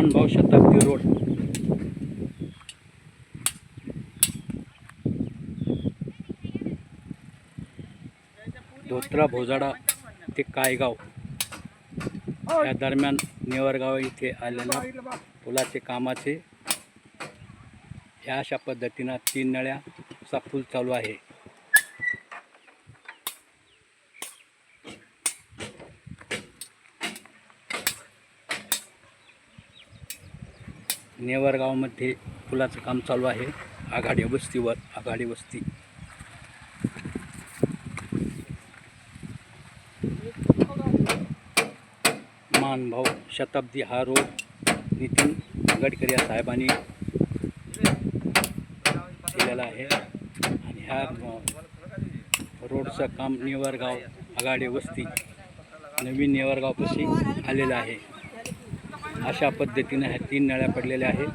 मानभाव शताब्दी road धोत्रा भोजाडा ते कायगाव या दरम्यान नेवरगाव इथे आलेल्या पुलाचे कामाचे ह्या अशा पद्धतीनं 3 नळ्याचा पूल चालू आहे। नेवरगावमध्ये पुलाचं काम चालू आहे। आघाडी वस्तीवर आघाडी वस्ती मानभाव शताब्दी हा रोड नितीन गडकरी साहेबांनी केलेला आहे आणि ह्या रोडचं काम नेवरगाव आघाडी वस्ती नवीन नेवरगावपाशी आलेलं आहे। अशा पद्धतीने ह्या 3 नळ्या पडलेल्या आहेत।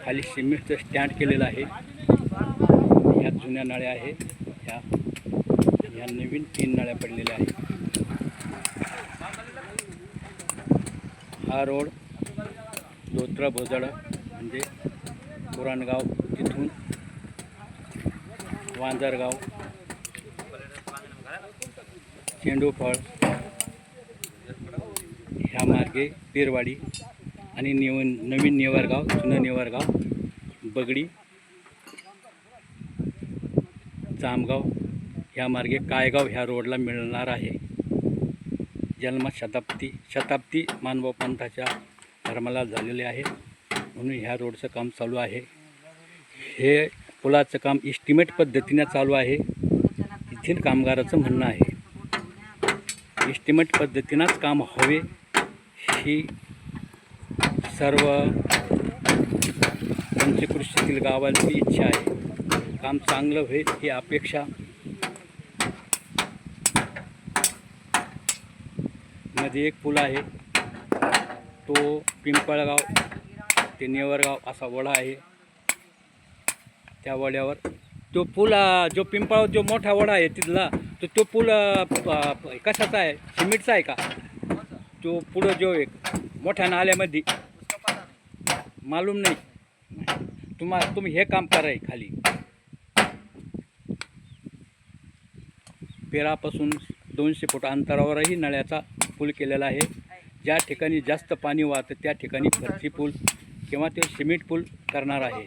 खाली सिमेंटचं स्टँड केलेलं आहे। ह्या जुन्या नळ्या आहेत, ह्या नवीन 3 नळ्या पडलेल्या आहेत। हा रोड धोत्रा भोजाडा म्हणजे पुराणगाव तिथून वांजरगाव चेंडूफळ ह्या मार्गे पेरवाडी आणि नवीन नेवरगाव जुनं नेवरगाव बगडी जामगाव ह्या मार्गे कायगाव ह्या रोडला मिळणार आहे। जन्म शताब्दी मानभाव पंथाच्या धर्माला झालेले आहे म्हणून ह्या रोडचं काम चालू आहे। हे पुलाचं काम इस्टिमेट पद्धतीने चालू आहे। येथील कामगाराचं म्हणणं आहे इस्टिमेट पद्धतीनंच काम हवे ही सर्व पंचकृषीतील गावांची इच्छा आहे। काम चांगलं होईल ही अपेक्षा मध्ये एक पूल आहे तो पिंपळगाव ते नेवरगाव असा वडा आहे। त्या वड्यावर तो पूल जो पिंपळगाव जो मोठा वडा आहे तिथला तो पूल कशाचा आहे सिमेंटचा आहे का? तो पुढं जो एक मोठ्या नाल्यामध्ये मालूम नाही तुम्ही हे काम कराय खाली पेरापासून 200 फूट अंतरावरही नळ्याचा पूल केलेला आहे। ज्या ठिकाणी जास्त पाणी वाहतं त्या ठिकाणी फरची पूल किंवा ते सिमेंट पूल करणार आहे।